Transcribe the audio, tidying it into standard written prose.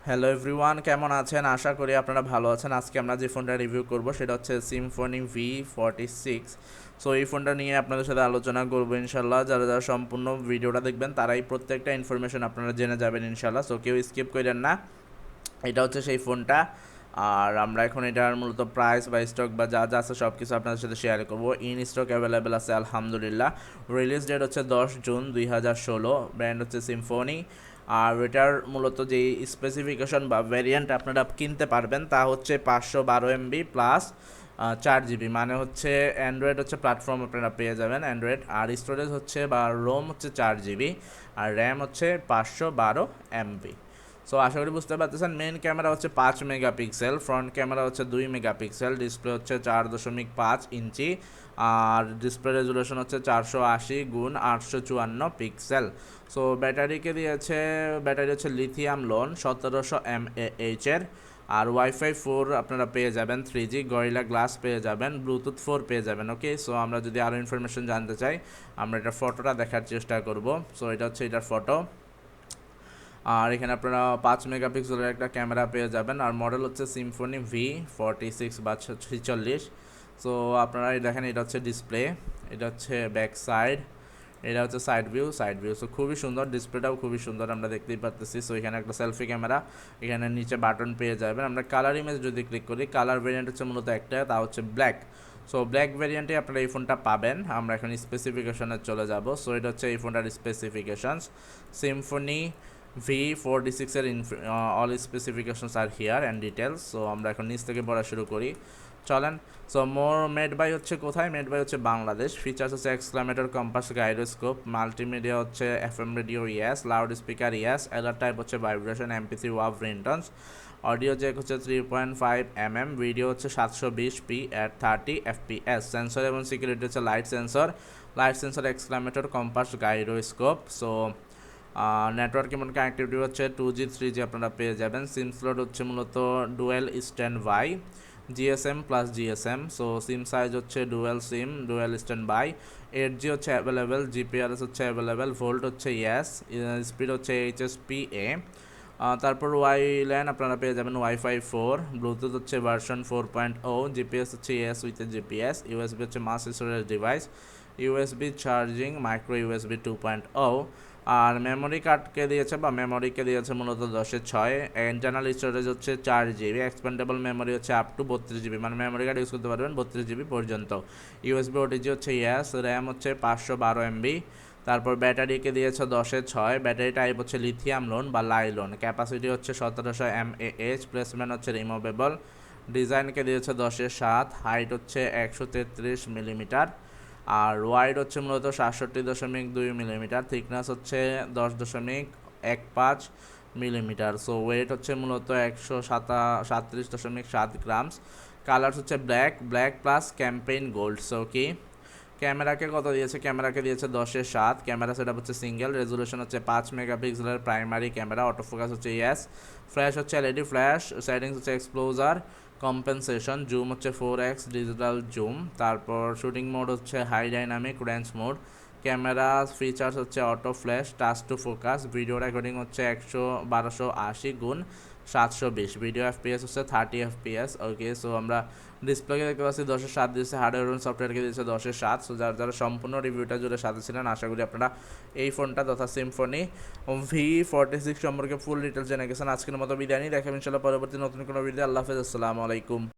Hello everyone, কেমন আছেন? আশা করি আপনারা ভালো আছেন। আজকে আমরা যে ফোনটা রিভিউ করব সেটা হচ্ছে সিম্ফনি V46। সো এই ফোনটা নিয়ে আপনাদের সাথে আলোচনা করবো ইনশাল্লাহ। যারা যারা সম্পূর্ণ ভিডিওটা দেখবেন তারাই প্রত্যেকটা ইনফরমেশন আপনারা জেনে যাবেন ইনশাল্লাহ। সো কেউ স্কিপ করেন না। এটা হচ্ছে সেই ফোনটা। আর আমরা এখন এটার মূলত প্রাইস বা স্টক বা যা যা আছে সব কিছু আপনাদের সাথে শেয়ার করবো। ইন স্টক অ্যাভেলেবেল আছে আলহামদুলিল্লাহ। রিলিজ ডেট হচ্ছে 10 জুন 2016। ব্র্যান্ড হচ্ছে সিম্ফনি। আর এটার মূলত যেই স্পেসিফিকেশন বা ভ্যারিয়েন্ট আপনারা কিনতে পারবেন তা হচ্ছে 512 MB প্লাস 4 GB, মানে হচ্ছে অ্যান্ড্রয়েড হচ্ছে প্ল্যাটফর্ম আপনারা পেয়ে যাবেন অ্যান্ড্রয়েড। আর স্টোরেজ হচ্ছে বা রোম হচ্ছে 4 GB, আর র্যাম হচ্ছে 512 MB। সো আশা করি বুঝতে পারতেছেন। মেন ক্যামেরা হচ্ছে 5 মেগাপিক্সেল, ফ্রন্ট ক্যামেরা হচ্ছে 2 মেগাপিক্সেল, ডিসপ্লে হচ্ছে 4.5 ইঞ্চি, আর ডিসপ্লে রেজুলেশন হচ্ছে 480x854 পিক্সেল। সো ব্যাটারি হচ্ছে লিথিয়াম লোন 1700 mAh এর। আর ওয়াইফাই 4 আপনারা পেয়ে যাবেন, 3G গরিলা গ্লাস পেয়ে যাবেন, ব্লুটুথ 4 পেয়ে যাবেন। ওকে, সো আমরা যদি আরও ইনফরমেশন জানতে চাই আমরা এটার ফটোটা দেখার চেষ্টা করব। সো এটা হচ্ছে এটার ফটো। আর এখানে আপনারা 5 মেগাপিক্সেলের একটা ক্যামেরা পেয়ে যাবেন। আর মডেল হচ্ছে সিম্ফনি V46 বা 46। সো আপনারা দেখেন, এটা হচ্ছে ডিসপ্লে, এটা হচ্ছে ব্যাক সাইড, এটা হচ্ছে সাইড ভিউ। সো খুবই সুন্দর, ডিসপ্লেটাও খুবই সুন্দর, আমরা দেখতেই পাচ্ছি। সো এখানে একটা সেলফি ক্যামেরা, এখানে নিচে বাটন পেয়ে যাবেন। আমরা কালার ইমেজ যদি ক্লিক করি, কালার ভেরিয়েন্ট হচ্ছে মূলত একটা, তা হচ্ছে ব্ল্যাক। সো ব্ল্যাক ভেরিয়েন্টে আপনারা এই ফোনটা পাবেন। আমরা এখন স্পেসিফিকেশনে চলে যাব। সো এটা হচ্ছে এই ফোনটার স্পেসিফিকেশনস। সিম্ফনি V46 এর all specifications R here and details. So আমরা এখন নিচ থেকে পড়া শুরু করি, চলেন। সো মেড বাই হচ্ছে কোথায়? মেড বাই হচ্ছে বাংলাদেশ। ফিচার্স হচ্ছে এক্সক্লামেটর, কম্পাস, গাইরোস্কোপ, মাল্টিমিডিয়া হচ্ছে FM radio yes, loud speaker yes, alert type হচ্ছে vibration, MP3 wav ringtones, audio jack হচ্ছে 3.5 mm, ভিডিও হচ্ছে 720p at 30 fps, সেন্সর এবং সিকিউরিটি হচ্ছে light sensor accelerometer, compass, gyroscope. So network এবং connectivity হচ্ছে 2G 3G আপনারা পেয়ে যাবেন। সিম স্লট হচ্ছে মূলত dual standby, GSM plus GSM। So SIM size হচ্ছে ডুয়েল স্ট্যান্ড বাই। 8G হচ্ছে অ্যাভেলেবেল, GPRS হচ্ছে অ্যাভেলেবেল, ভোল্ট হচ্ছে ইয়েস, স্পিড হচ্ছে HSPA। তারপর ল্যান আপনারা পেয়ে যাবেন ওয়াইফাই 4, ব্লুটুথ হচ্ছে ভার্সন 4.0, জিপিএস হচ্ছে ইয়েস উইথ জিপিএস, ইউএসবি হচ্ছে mass storage device, USB charging, micro USB 2.0। আর মেমোরিকে দিয়েছে মূলত 10/6। ইন্টারনাল স্টোরেজ হচ্ছে 4 GB, এক্সপেন্ডেবল মেমোরি হচ্ছে আপ টু 32 GB, মানে মেমোরি কার্ড ইউজ করতে পারবেন 32 GB পর্যন্ত। ইউএসবি ওটিজি হচ্ছে ইয়েস, র্যাম হচ্ছে 512 MB। তারপর ব্যাটারিকে দিয়েছে 10/6, ব্যাটারি টাইপ হচ্ছে লিথিয়াম লোন বা লাইলন, ক্যাপাসিটি হচ্ছে 1700 mAh, প্লেসমেন্ট হচ্ছে রিমুভেবল, ডিজাইনকে দিয়েছে 10/7, হাইট হচ্ছে 133 মিলিমিটার, আর ওয়াইড হচ্ছে মূলত 67.2 মিলিমিটার, থিকনেস হচ্ছে 10.15 মিলিমিটার। সো ওয়েট হচ্ছে মূলত 137.7 গ্রামস। কালার্স হচ্ছে black plus champagne gold. So কি ক্যামেরাকে কত দিয়েছে? ক্যামেরাকে দিয়েছে 10/7। ক্যামেরা সেটআপ হচ্ছে সিঙ্গেল, রেজুলেশন হচ্ছে 5 মেগাপিক্সেলের প্রাইমারি ক্যামেরা, অটোফোকাস হচ্ছে ইয়েস, ফ্ল্যাশ হচ্ছে LED ফ্ল্যাশ, সেটিংস হচ্ছে এক্সপ্লোজার, কম্পেনসেশন, জুম হচ্ছে 4x ডিজিটাল জুম, তারপর শুটিং মোড হচ্ছে high dynamic range mode, camera features হচ্ছে auto flash, touch to focus, video recording হচ্ছে 1280x720, ভিডিও FPS হচ্ছে 30 fps। ওকে, so আমরা ডিসপ্লেকে দেখতে পাচ্ছি 10/7 দিয়েছে, হার্ডওয়্যার এবং সফটওয়্যারকে দিয়েছে 10/7। সো যারা সম্পূর্ণ রিভিউটা জুড়ে সাথে ছিলেন, আশা করি আপনারা এই ফোনটা তথা সিম্ফনি V46 সম্পর্কে ফুল ডিটেলস জেনে গেছেন। আজকের মতো বিদায় নিই, দেখাবেন ইনশাআল্লাহ পরবর্তী নতুন কোনো ভিডিও। আল্লাহ হাফেজ, আসসালামু আলাইকুম।